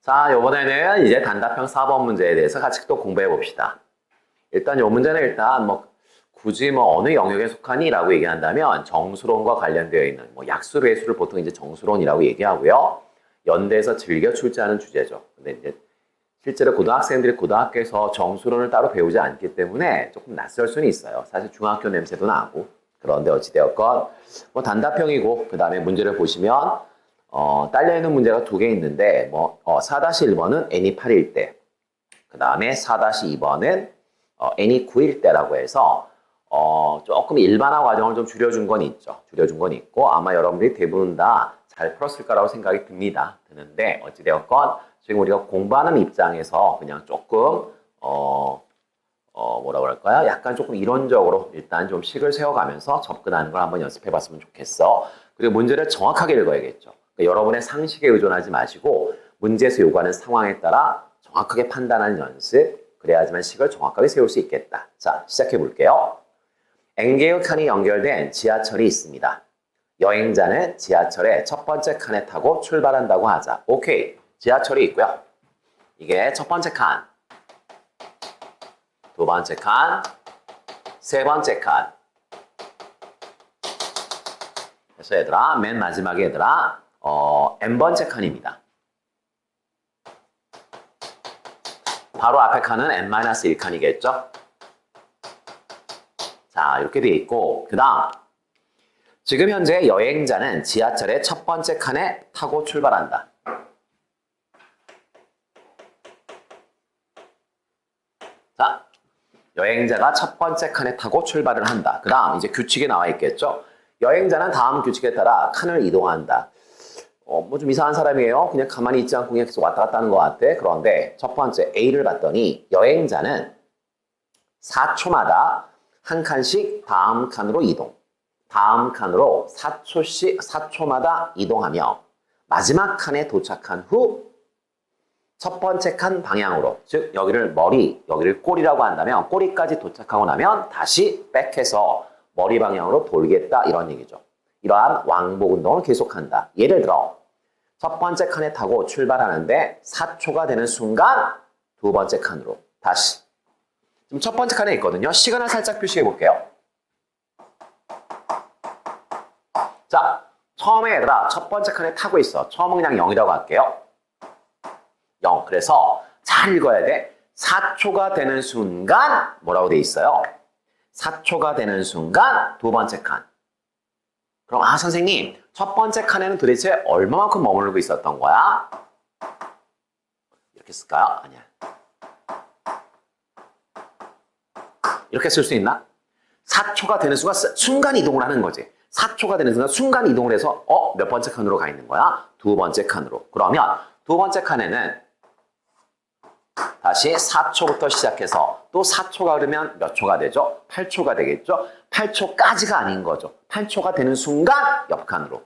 자, 이번에는 이제 단답형 4번 문제에 대해서 같이 또 공부해 봅시다. 일단 이 문제는 굳이 어느 영역에 속하니? 라고 얘기한다면 정수론과 관련되어 있는 약수, 배수를 보통 이제 정수론이라고 얘기하고요. 연대에서 즐겨 출제하는 주제죠. 근데 이제 실제로 고등학생들이 고등학교에서 정수론을 따로 배우지 않기 때문에 조금 낯설 수는 있어요. 사실 중학교 냄새도 나고. 그런데 어찌되었건 단답형이고 그 다음에 문제를 보시면 딸려있는 문제가 2개 있는데 4-1번은 n이 8일 때, 그 다음에 4-2번은 n이 9일 때라고 해서 조금 일반화 과정을 좀 줄여준 건 있죠. 줄여준 건 있고 아마 여러분들이 대부분 다 잘 풀었을 거라고 생각이 드는데 어찌되었건 지금 우리가 공부하는 입장에서 그냥 조금 뭐라고 할까요? 약간 조금 이론적으로 일단 좀 식을 세워가면서 접근하는 걸 한번 연습해 봤으면 좋겠어. 그리고 문제를 정확하게 읽어야겠죠. 그러니까 여러분의 상식에 의존하지 마시고 문제에서 요구하는 상황에 따라 정확하게 판단하는 연습, 그래야지만 식을 정확하게 세울 수 있겠다. 자, 시작해 볼게요. N개의 칸이 연결된 지하철이 있습니다. 여행자는 지하철의 첫 번째 칸에 타고 출발한다고 하자. 오케이, 지하철이 있고요. 이게 첫 번째 칸, 두 번째 칸, 세 번째 칸. 그래서 얘들아, 맨 마지막에 얘들아, n번째 칸입니다. 바로 앞에 칸은 n-1칸이겠죠? 자, 이렇게 돼 있고, 그 다음 지금 현재 여행자는 지하철의 첫 번째 칸에 타고 출발한다. 자, 여행자가 첫 번째 칸에 타고 출발을 한다. 그 다음 이제 규칙에 나와 있겠죠? 여행자는 다음 규칙에 따라 칸을 이동한다. 좀 이상한 사람이에요. 그냥 가만히 있지 않고 그냥 계속 왔다 갔다 하는 것 같아. 그런데 첫 번째 A를 봤더니 여행자는 4초마다 한 칸씩 다음 칸으로 이동. 다음 칸으로 4초마다 이동하며 마지막 칸에 도착한 후 첫 번째 칸 방향으로, 즉 여기를 머리, 여기를 꼬리라고 한다면 꼬리까지 도착하고 나면 다시 백해서 머리 방향으로 돌겠다, 이런 얘기죠. 이러한 왕복 운동을 계속한다. 예를 들어 첫 번째 칸에 타고 출발하는데 4초가 되는 순간 두 번째 칸으로 다시. 지금 첫 번째 칸에 있거든요. 시간을 살짝 표시해 볼게요. 자, 처음에 얘들아 첫 번째 칸에 타고 있어. 처음은 그냥 0이라고 할게요. 0. 그래서 잘 읽어야 돼. 4초가 되는 순간 뭐라고 돼 있어요? 4초가 되는 순간 두 번째 칸. 그럼 선생님 첫 번째 칸에는 도대체 얼마만큼 머무르고 있었던 거야? 이렇게 쓸까요? 아니야. 이렇게 쓸 수 있나? 4초가 되는 순간 이동을 하는 거지. 4초가 되는 순간 이동을 해서 몇 번째 칸으로 가 있는 거야? 두 번째 칸으로. 그러면 두 번째 칸에는 다시 4초부터 시작해서 또 4초가 흐르면 몇 초가 되죠? 8초가 되겠죠? 8초까지가 아닌 거죠. 8초가 되는 순간 옆 칸으로.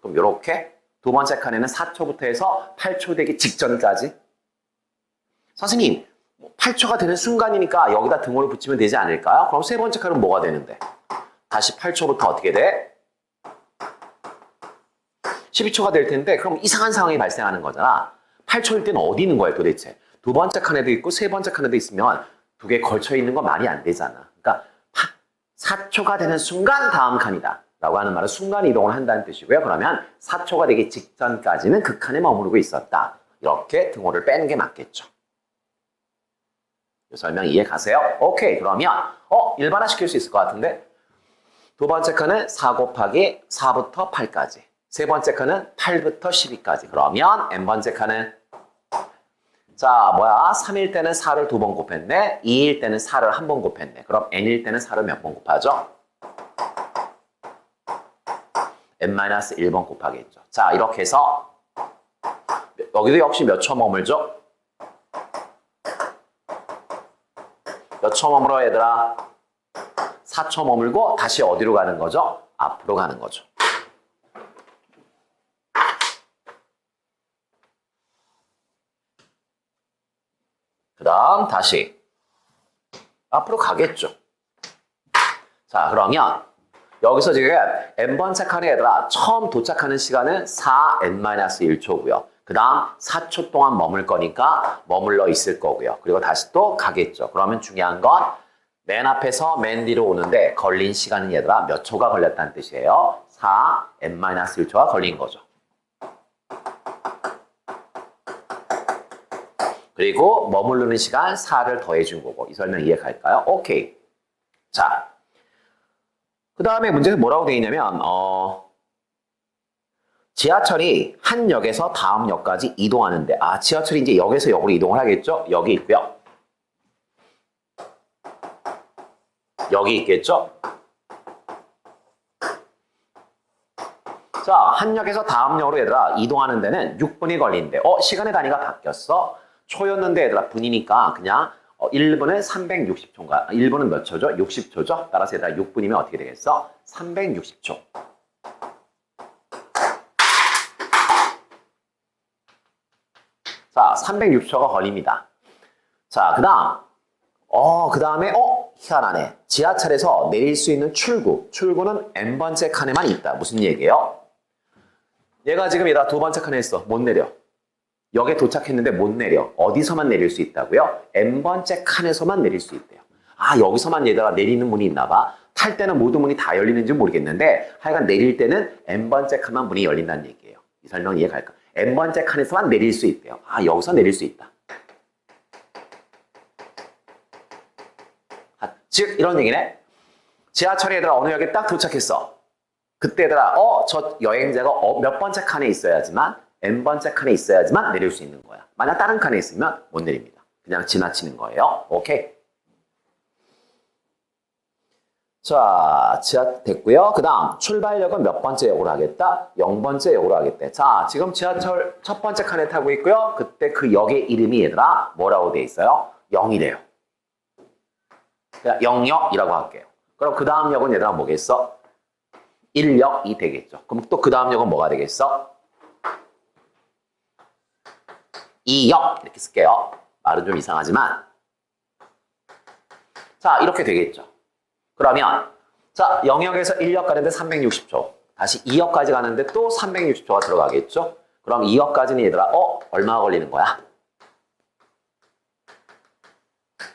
그럼 이렇게 두 번째 칸에는 4초부터 해서 8초 되기 직전까지. 선생님 8초가 되는 순간이니까 여기다 등호를 붙이면 되지 않을까요? 그럼 세 번째 칸은 뭐가 되는데? 다시 8초부터 어떻게 돼? 12초가 될 텐데 그럼 이상한 상황이 발생하는 거잖아. 8초일 때는 어디 있는 거예요 도대체? 두 번째 칸에도 있고 세 번째 칸에도 있으면 두 개 걸쳐 있는 거 말이 안 되잖아. 그러니까 4초가 되는 순간 다음 칸이다 라고 하는 말은 순간 이동을 한다는 뜻이고요. 그러면 4초가 되기 직전까지는 그 칸에 머무르고 있었다. 이렇게 등호를 빼는 게 맞겠죠. 설명 이해 가세요? 오케이. 그러면 일반화 시킬 수 있을 것 같은데 두 번째 칸은 4 곱하기 4부터 8까지. 세 번째 칸은 8부터 12까지. 그러면 n번째 칸은 3일 때는 4를 2번 곱했네. 2일 때는 4를 1번 곱했네. 그럼 n일 때는 4를 몇 번 곱하죠? n-1번 곱하겠죠. 자, 이렇게 해서 여기도 역시 몇 초 머물죠? 몇 초 머물어 얘들아? 4초 머물고 다시 어디로 가는 거죠? 앞으로 가는 거죠. 그 다음 다시 앞으로 가겠죠. 자, 그러면 여기서 지금 n번째 칸에 얘들아 처음 도착하는 시간은 4n-1초고요. 그 다음 4초 동안 머물 거니까 머물러 있을 거고요. 그리고 다시 또 가겠죠. 그러면 중요한 건 맨 앞에서 맨 뒤로 오는데 걸린 시간은 얘들아 몇 초가 걸렸다는 뜻이에요. 4n-1초가 걸린 거죠. 그리고 머무르는 시간 4를 더해준 거고. 이 설명 이해 갈까요? 오케이. 자, 그 다음에 문제는 뭐라고 되어 있냐면 지하철이 한 역에서 다음 역까지 이동하는데 지하철이 이제 역에서 역으로 이동을 하겠죠? 여기 있고요. 여기 있겠죠? 자, 한 역에서 다음 역으로 얘들아 이동하는 데는 6분이 걸리는데 시간의 단위가 바뀌었어. 초였는데 얘들아 분이니까 그냥 1분은 360초인가? 1분은 몇 초죠? 60초죠? 따라서 얘들아 6분이면 어떻게 되겠어? 360초. 자, 360초가 걸립니다. 자, 그 다음에 희한하네. 지하철에서 내릴 수 있는 출구는 n번째 칸에만 있다. 무슨 얘기예요? 얘가 지금 얘가 두 번째 칸에 있어. 못 내려. 역에 도착했는데 못 내려. 어디서만 내릴 수 있다고요? n번째 칸에서만 내릴 수 있대요. 여기서만 얘들아 내리는 문이 있나 봐. 탈 때는 모든 문이 다 열리는지 모르겠는데 하여간 내릴 때는 n번째 칸만 문이 열린다는 얘기예요. 이 설명 이해 갈까? n번째 칸에서만 내릴 수 있대요. 여기서 내릴 수 있다. 즉 이런 얘기네. 지하철에 얘들아 어느 역에 딱 도착했어. 그때 얘들아 저 여행자가 몇 번째 칸에 있어야지만 n번째 칸에 있어야지만 내릴 수 있는 거야. 만약 다른 칸에 있으면 못 내립니다. 그냥 지나치는 거예요. 오케이. 자, 지하 됐고요. 그 다음 출발역은 몇 번째 역으로 하겠다? 0번째 역으로 하겠대. 자, 지금 지하철 첫 번째 칸에 타고 있고요. 그때 그 역의 이름이 얘들아 뭐라고 돼 있어요? 0이래요. 그냥 0역이라고 할게요. 그럼 그 다음 역은 얘들아 뭐겠어? 1역이 되겠죠. 그럼 또 그 다음 역은 뭐가 되겠어? 2역 이렇게 쓸게요. 말은 좀 이상하지만 자 이렇게 되겠죠. 그러면 자 0역에서 1역 가는데 360초 다시 2역까지 가는데 또 360초가 들어가겠죠. 그럼 2역까지는 얘들아 얼마가 걸리는 거야?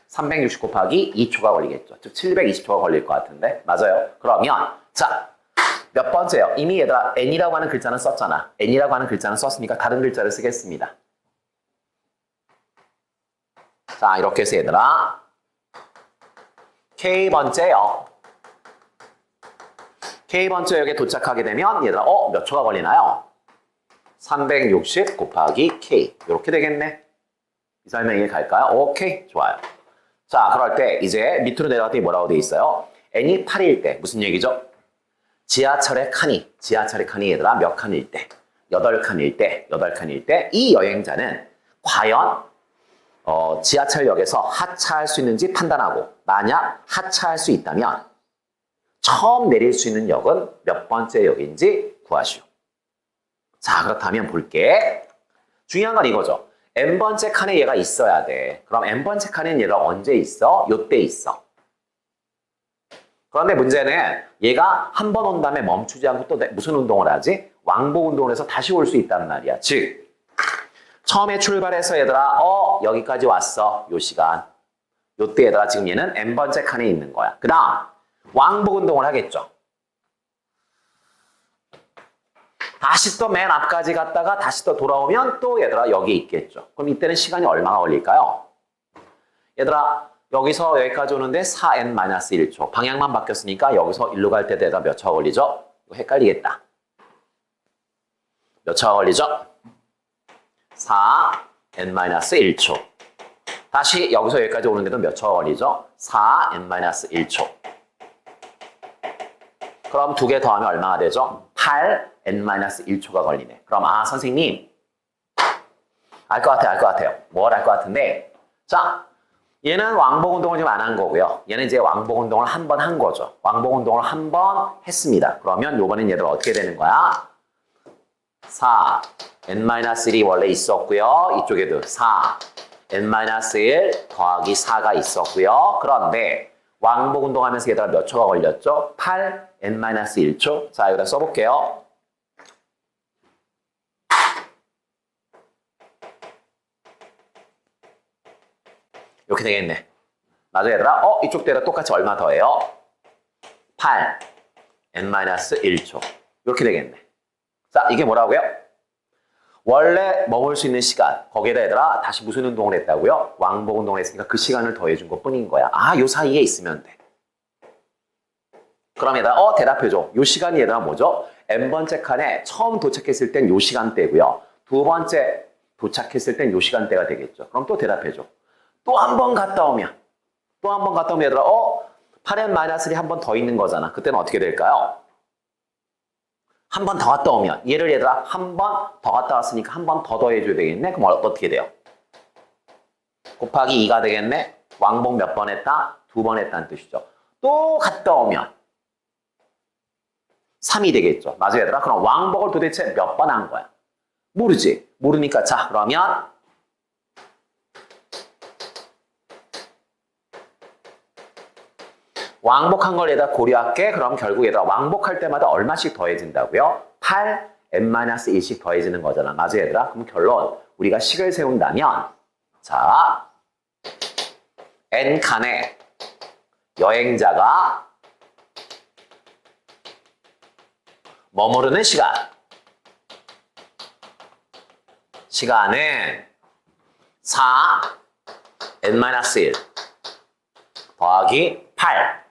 360 곱하기 2초가 걸리겠죠. 즉 720초가 걸릴 것 같은데 맞아요. 그러면 자 몇 번째요? 이미 얘들아 n이라고 하는 글자는 썼잖아. n이라고 하는 글자는 썼으니까 다른 글자를 쓰겠습니다. 자 이렇게 해서 얘들아 K번째역 K번째 역에 도착하게 되면 얘들아 몇 초가 걸리나요? 360 곱하기 K 이렇게 되겠네. 이 설명이 갈까요? 오케이 좋아요. 자 그럴 때 이제 밑으로 내려갔더니 뭐라고 돼 있어요? n이 8일 때 무슨 얘기죠? 지하철의 칸이 얘들아 몇 칸일 때? 8칸일 때 이 여행자는 과연 지하철역에서 하차할 수 있는지 판단하고 만약 하차할 수 있다면 처음 내릴 수 있는 역은 몇 번째 역인지 구하시오. 자 그렇다면 볼게. 중요한 건 이거죠. n번째 칸에 얘가 있어야 돼. 그럼 n번째 칸에는 얘가 언제 있어? 요때 있어. 그런데 문제는 얘가 한 번 온 다음에 멈추지 않고 또 무슨 운동을 하지? 왕복 운동을 해서 다시 올 수 있단 말이야. 즉 처음에 출발해서 얘들아 여기까지 왔어. 요 시간. 요때 얘들아 지금 얘는 n번째 칸에 있는 거야. 그 다음 왕복 운동을 하겠죠. 다시 또 맨 앞까지 갔다가 다시 또 돌아오면 또 얘들아 여기 있겠죠. 그럼 이때는 시간이 얼마나 걸릴까요? 얘들아 여기서 여기까지 오는데 4n-1초. 방향만 바뀌었으니까 여기서 일로 갈 때도 얘들아 몇 초가 걸리죠? 이거 헷갈리겠다. 몇 초가 걸리죠? 4n-1초. 다시 여기서 여기까지 오는데도 몇 초가 걸리죠? 4n-1초. 그럼 두 개 더하면 얼마가 되죠? 8n-1초가 걸리네. 그럼 선생님 알 것 같아요. 뭘 알 것 같은데 자 얘는 왕복 운동을 좀 안 한 거고요. 얘는 이제 왕복 운동을 한 번 한 거죠. 왕복 운동을 한 번 했습니다. 그러면 요번엔 얘들 어떻게 되는 거야? 4n-1이 원래 있었고요. 이쪽에도 4n-1 더하기 4가 있었고요. 그런데 왕복 운동하면서 얘들아 몇 초가 걸렸죠? 8 n-1초. 자, 여기다 써볼게요. 이렇게 되겠네. 맞아, 얘들아? 이쪽 대로 똑같이 얼마 더해요? 8 n-1초. 이렇게 되겠네. 자, 이게 뭐라고요? 원래 머물 수 있는 시간. 거기에다 얘들아 다시 무슨 운동을 했다고요? 왕복 운동을 했으니까 그 시간을 더해준 것 뿐인 거야. 아, 요 사이에 있으면 돼. 그럼 얘들아, 대답해줘. 요 시간이 얘들아 뭐죠? n번째 칸에 처음 도착했을 땐 요 시간대고요. 두 번째 도착했을 땐 요 시간대가 되겠죠. 그럼 또 대답해줘. 또 한 번 갔다 오면 얘들아, 8n-3이 한 번 더 있는 거잖아. 그때는 어떻게 될까요? 한 번 더 갔다 오면, 얘를 얘들아 한 번 더 갔다 왔으니까 한 번 더 더해줘야 되겠네. 그럼 어떻게 돼요? 곱하기 2가 되겠네. 왕복 몇 번 했다? 2번 했다는 뜻이죠. 또 갔다 오면 3이 되겠죠. 맞아요, 얘들아? 그럼 왕복을 도대체 몇 번 한 거야? 모르지. 모르니까 자, 그러면 왕복한 걸 얘들아 고려할게. 그럼 결국 얘들아 왕복할 때마다 얼마씩 더해진다고요? 8 n-1씩 더해지는 거잖아. 맞아, 얘들아? 그럼 결론. 우리가 식을 세운다면 자, n칸에 여행자가 머무르는 시간은 4 n-1 더하기 8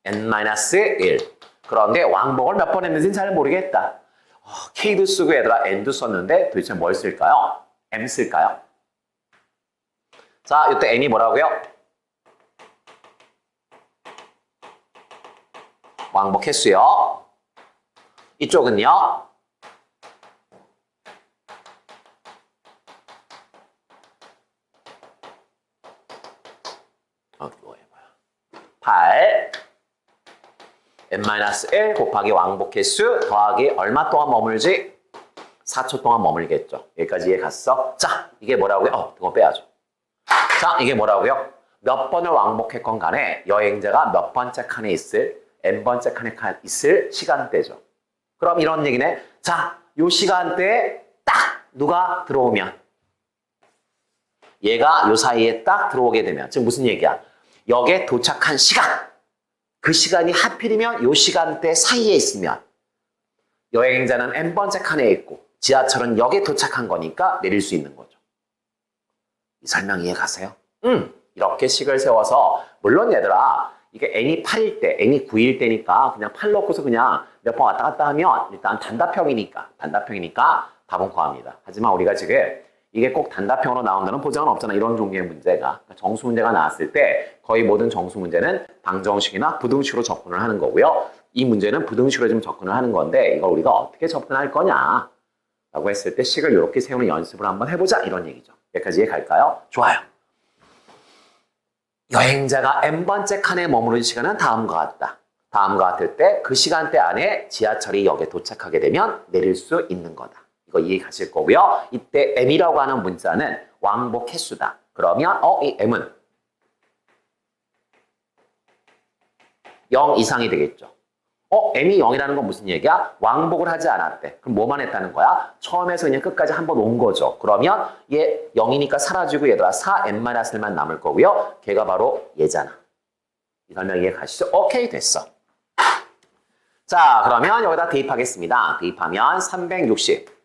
n-1. 그런데 왕복을 몇 번 했는지는 잘 모르겠다. K도 쓰고 얘들아 N도 썼는데 도대체 뭘 쓸까요? M 쓸까요? 자, 이때 N이 뭐라고요? 왕복 횟수요. 이쪽은요? 뭐예요? 8 n-1 곱하기 왕복 횟수 더하기 얼마 동안 머물지? 4초 동안 머물겠죠. 여기까지 이해 갔어? 자, 이게 뭐라고요? 이거 빼야죠. 자, 이게 뭐라고요? 몇 번을 왕복했건 간에 여행자가 몇 번째 칸에 있을, n번째 칸에 있을 시간대죠. 그럼 이런 얘기네. 자, 요 시간대에 딱 누가 들어오면 얘가 요 사이에 딱 들어오게 되면 지금 무슨 얘기야? 역에 도착한 시간. 그 시간이 하필이면 요 시간대 사이에 있으면 여행자는 n번째 칸에 있고 지하철은 역에 도착한 거니까 내릴 수 있는 거죠. 이 설명 이해 가세요? 이렇게 식을 세워서 물론 얘들아 이게 n이 8일 때, n이 9일 때니까 그냥 8 넣고서 그냥 몇 번 왔다 갔다 하면 일단 단답형이니까 답은 구합니다. 하지만 우리가 지금 이게 꼭 단답형으로 나온다는 보장은 없잖아. 이런 종류의 문제가. 정수 문제가 나왔을 때 거의 모든 정수 문제는 방정식이나 부등식으로 접근을 하는 거고요. 이 문제는 부등식으로 좀 접근을 하는 건데 이걸 우리가 어떻게 접근할 거냐 라고 했을 때 식을 이렇게 세우는 연습을 한번 해보자 이런 얘기죠. 여기까지 이해 갈까요? 좋아요. 여행자가 n번째 칸에 머무는 시간은 다음과 같다. 다음과 같을 때 그 시간대 안에 지하철이 역에 도착하게 되면 내릴 수 있는 거다. 이거 이해 가실 거고요. 이때 m이라고 하는 문자는 왕복 횟수다. 그러면 이 m은 0 이상이 되겠죠. m이 0이라는 건 무슨 얘기야? 왕복을 하지 않았대. 그럼 뭐만 했다는 거야? 처음에서 그냥 끝까지 한번 온 거죠. 그러면 얘 0이니까 사라지고 얘들아 4n-1만 남을 거고요. 걔가 바로 얘잖아. 이 설명 이해 가시죠? 오케이, 됐어. 자, 그러면 여기다 대입하겠습니다. 대입하면 360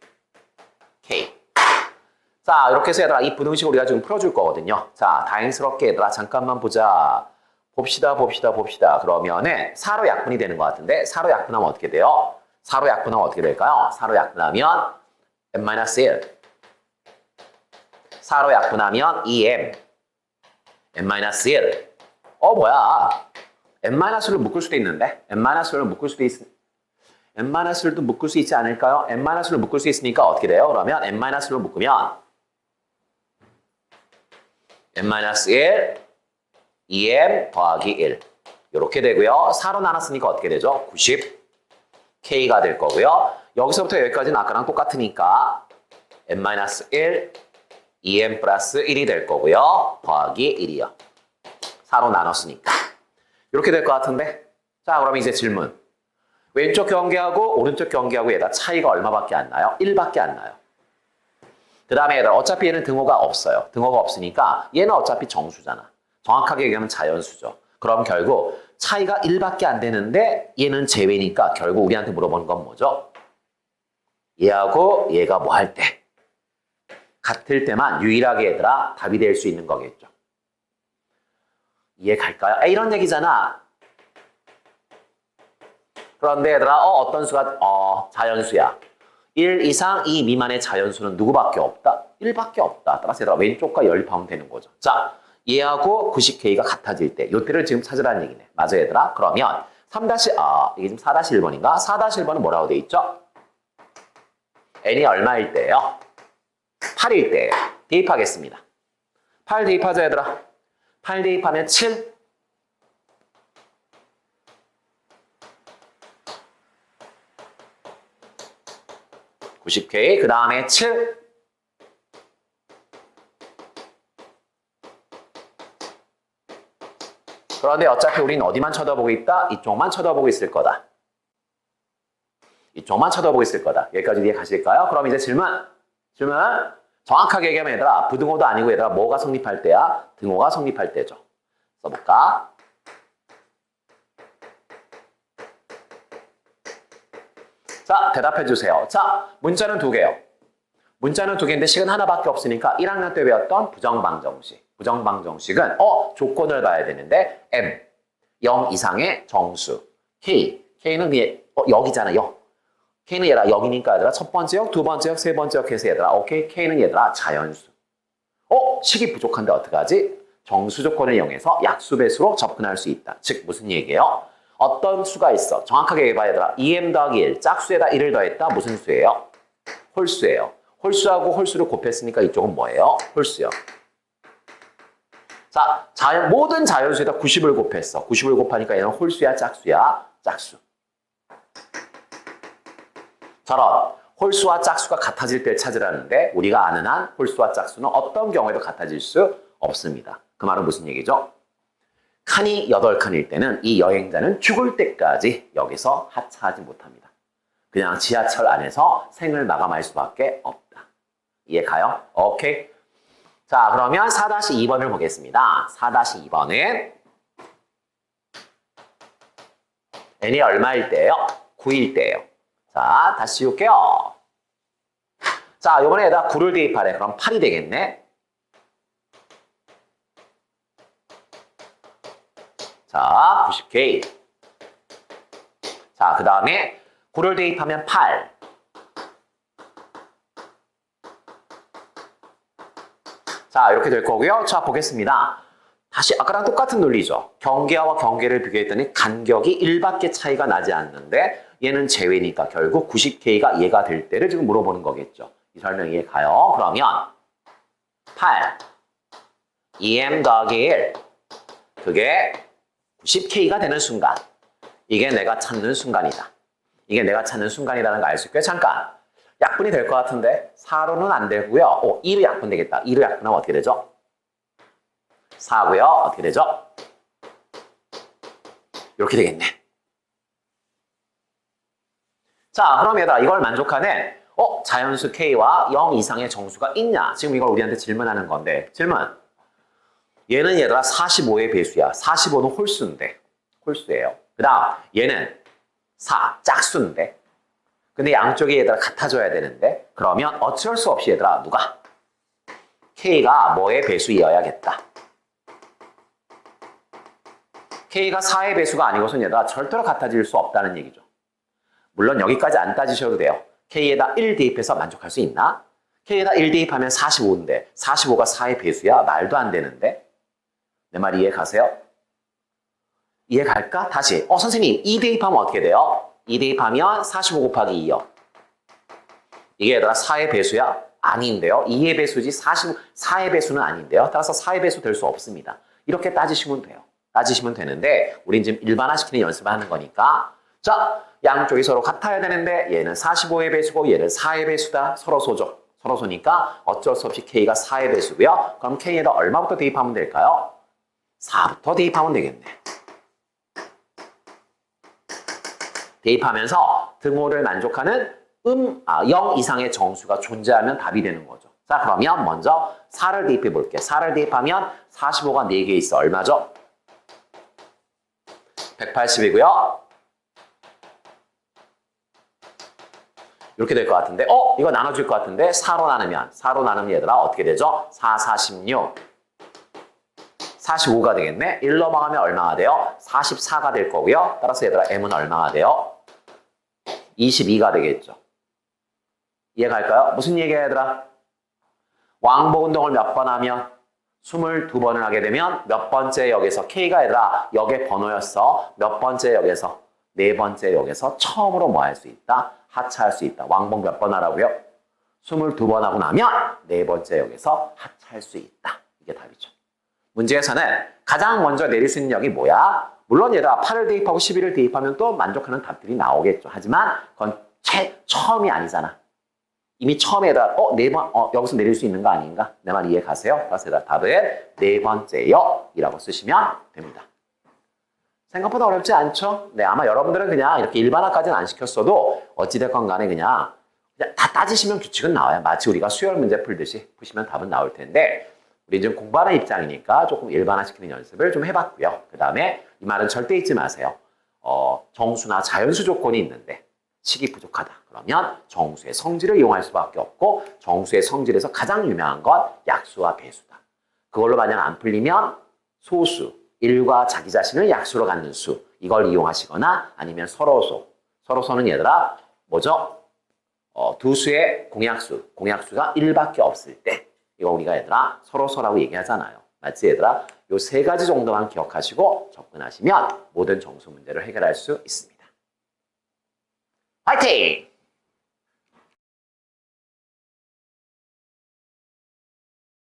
K. 자, 이렇게 해서 얘들아 이 부등식 우리가 지금 풀어줄 거거든요. 자, 다행스럽게 얘들아 잠깐만 보자. 봅시다. 그러면은 4로 약분이 되는 것 같은데 4로 약분하면 어떻게 돼요? 4로 약분하면 어떻게 될까요? 4로 약분하면 n-1 4로 약분하면 2m n-1 뭐야? n-를 묶을 수도 있는데 n-를 묶을 수도 n-도 묶을 수 있지 않을까요? n-를 묶을 수 있으니까 어떻게 돼요? 그러면 n-를 묶으면 n-1 2m 더하기 1 이렇게 되고요. 4로 나눴으니까 어떻게 되죠? 90K가 될 거고요. 여기서부터 여기까지는 아까랑 똑같으니까 n-1 2m 플러스 1이 될 거고요. 더하기 1이요. 4로 나눴으니까. 이렇게 될 것 같은데? 자, 그럼 이제 질문. 왼쪽 경계하고 오른쪽 경계하고 얘가 차이가 얼마밖에 안 나요? 1밖에 안 나요. 그 다음에 얘들 어차피 얘는 등호가 없어요. 등호가 없으니까 얘는 어차피 정수잖아. 정확하게 얘기하면 자연수죠. 그럼 결국 차이가 1밖에 안 되는데 얘는 제외니까 결국 우리한테 물어보는 건 뭐죠? 얘하고 얘가 뭐 할 때? 같을 때만 유일하게 얘들아 답이 될 수 있는 거겠죠. 이해 갈까요? 이런 얘기잖아. 그런데 얘들아 어떤 수가 자연수야. 1 이상 2 미만의 자연수는 누구밖에 없다? 1밖에 없다. 따라서 얘들아 왼쪽과 연립하면 되는 거죠. 자, 얘하고 90K가 같아질 때 이때를 지금 찾으라는 얘기네. 맞아 얘들아? 그러면 3 이게 지금 4-1번인가? 4-1번은 뭐라고 돼 있죠? n이 얼마일 때예요? 8일 때예요. 대입하겠습니다. 8 대입하자 얘들아. 8 대입하면 7. (90K) 그 다음에 7. 그런데 어차피 우리는 어디만 쳐다보고 있다? 이쪽만 쳐다보고 있을 거다. 이쪽만 쳐다보고 있을 거다. 여기까지 이해 가실까요? 그럼 이제 질문. 정확하게 얘기하면 얘들아 부등호도 아니고 얘들아 뭐가 성립할 때야? 등호가 성립할 때죠. 써볼까? 자, 대답해 주세요. 자, 문자는 2개요. 문자는 2개인데 식은 하나밖에 없으니까 1학년 때 배웠던 부정방정식. 부정방정식은 조건을 봐야 되는데 M, 0 이상의 정수, K, K는 그냥 여기잖아, 여. K는 얘들아 여기니까 얘들아 첫 번째 역, 두 번째 역, 세 번째 역 해서 얘들아 오케이, K는 얘들아 자연수. 식이 부족한데 어떡하지? 정수 조건을 이용해서 약수 배수로 접근할 수 있다. 즉 무슨 얘기예요? 어떤 수가 있어. 정확하게 얘기해봐 얘들아. 2m 더하기 1, 짝수에다 1을 더했다. 무슨 수예요? 홀수예요. 홀수하고 홀수를 곱했으니까 이쪽은 뭐예요? 홀수요. 자, 모든 자연수에다 90을 곱했어. 90을 곱하니까 얘는 홀수야, 짝수야? 짝수. 저런 홀수와 짝수가 같아질 때 찾으라는데 우리가 아는 한 홀수와 짝수는 어떤 경우에도 같아질 수 없습니다. 그 말은 무슨 얘기죠? 칸이 8칸일 때는 이 여행자는 죽을 때까지 여기서 하차하지 못합니다. 그냥 지하철 안에서 생을 마감할 수밖에 없다. 이해 가요? 오케이. 자, 그러면 4-2번을 보겠습니다. 4-2번은 n이 얼마일 때예요? 9일 때예요. 자, 다시 지울게요. 자, 이번에 에다 9를 대입하래. 그럼 8이 되겠네. 자, 90K. 자, 그 다음에 9를 대입하면 8. 자, 이렇게 될 거고요. 자, 보겠습니다. 다시 아까랑 똑같은 논리죠. 경계와 경계를 비교했더니 간격이 1밖에 차이가 나지 않는데 얘는 제외니까 결국 90K가 얘가 될 때를 지금 물어보는 거겠죠. 이 설명 이해 가요? 그러면 8 2m 더하기 1 그게 90K가 되는 순간 이게 내가 찾는 순간이다. 이게 내가 찾는 순간이라는 거 알 수 있고요. 잠깐 약분이 될 것 같은데 4로는 안 되고요. 2로 약분 되겠다. 2로 약분하면 어떻게 되죠? 4고요. 어떻게 되죠? 이렇게 되겠네. 자, 그럼 얘들아 이걸 만족하는 자연수 K와 0 이상의 정수가 있냐? 지금 이걸 우리한테 질문하는 건데 질문. 얘는 얘들아 45의 배수야. 45는 홀수인데. 홀수예요. 그 다음 얘는 4, 짝수인데. 근데 양쪽이 얘들아 같아져야 되는데 그러면 어쩔 수 없이 얘들아 누가? K가 뭐의 배수이어야겠다. K가 4의 배수가 아니고선 얘들아 절대로 같아질 수 없다는 얘기죠. 물론 여기까지 안 따지셔도 돼요. K에다 1 대입해서 만족할 수 있나? K에다 1 대입하면 45인데 45가 4의 배수야? 말도 안 되는데. 내 말 이해 가세요? 이해 갈까? 다시. 선생님 2 대입하면 어떻게 돼요? 2 대입하면 45 곱하기 2요. 이게 얘들아 4의 배수야? 아닌데요. 2의 배수지 4의 배수는 아닌데요. 따라서 4의 배수 될 수 없습니다. 이렇게 따지시면 돼요. 따지시면 되는데 우린 지금 일반화시키는 연습을 하는 거니까 자, 양쪽이 서로 같아야 되는데 얘는 45의 배수고 얘는 4의 배수다. 서로 소죠. 서로 소니까 어쩔 수 없이 K가 4의 배수고요. 그럼 K에다 얼마부터 대입하면 될까요? 4부터 대입하면 되겠네. 대입하면서 등호를 만족하는 0 이상의 정수가 존재하면 답이 되는 거죠. 자, 그러면 먼저 4를 대입해 볼게요. 4를 대입하면 45가 4개 있어. 얼마죠? 180이고요. 이렇게 될 것 같은데, 이거 나눠줄 것 같은데, 4로 나누면 얘들아, 어떻게 되죠? 4, 46. 45가 되겠네. 1 넘어가면 얼마가 돼요? 44가 될 거고요. 따라서 얘들아, m은 얼마가 돼요? 22가 되겠죠. 이해갈까요? 무슨 얘기야, 얘들아? 왕복 운동을 몇 번 하면? 22번을 하게 되면 몇 번째 역에서, K가 얘들아, 역의 번호였어. 몇 번째 역에서? 네 번째 역에서 처음으로 뭐 할 수 있다? 하차할 수 있다. 왕복 몇 번 하라고요? 22번 하고 나면 네 번째 역에서 하차할 수 있다. 이게 답이죠. 문제에서는 가장 먼저 내릴 수 있는 역이 뭐야? 물론 얘들아 8을 대입하고 11을 대입하면 또 만족하는 답들이 나오겠죠. 하지만 그건 처음이 아니잖아. 이미 처음에다 여기서 내릴 수 있는 거 아닌가? 내 말 이해 가세요? 그래서 답은 네 번째 역이라고 쓰시면 됩니다. 생각보다 어렵지 않죠? 네, 아마 여러분들은 그냥 이렇게 일반화까지는 안 시켰어도 어찌됐건 간에 그냥 다 따지시면 규칙은 나와요. 마치 우리가 수열 문제 풀듯이 푸시면 답은 나올 텐데 우리 지금 공부하는 입장이니까 조금 일반화시키는 연습을 좀 해봤고요. 그 다음에 이 말은 절대 잊지 마세요. 정수나 자연수 조건이 있는데 식이 부족하다. 그러면 정수의 성질을 이용할 수밖에 없고 정수의 성질에서 가장 유명한 건 약수와 배수다. 그걸로 만약 안 풀리면 소수, 일과 자기 자신을 약수로 갖는 수, 이걸 이용하시거나 아니면 서로소. 서로소는 얘들아 뭐죠? 두 수의 공약수가 1밖에 없을 때 이거 우리가 얘들아 서로소라고 얘기하잖아요. 맞지 얘들아? 요 세 가지 정도만 기억하시고 접근하시면 모든 정수 문제를 해결할 수 있습니다. 화이팅!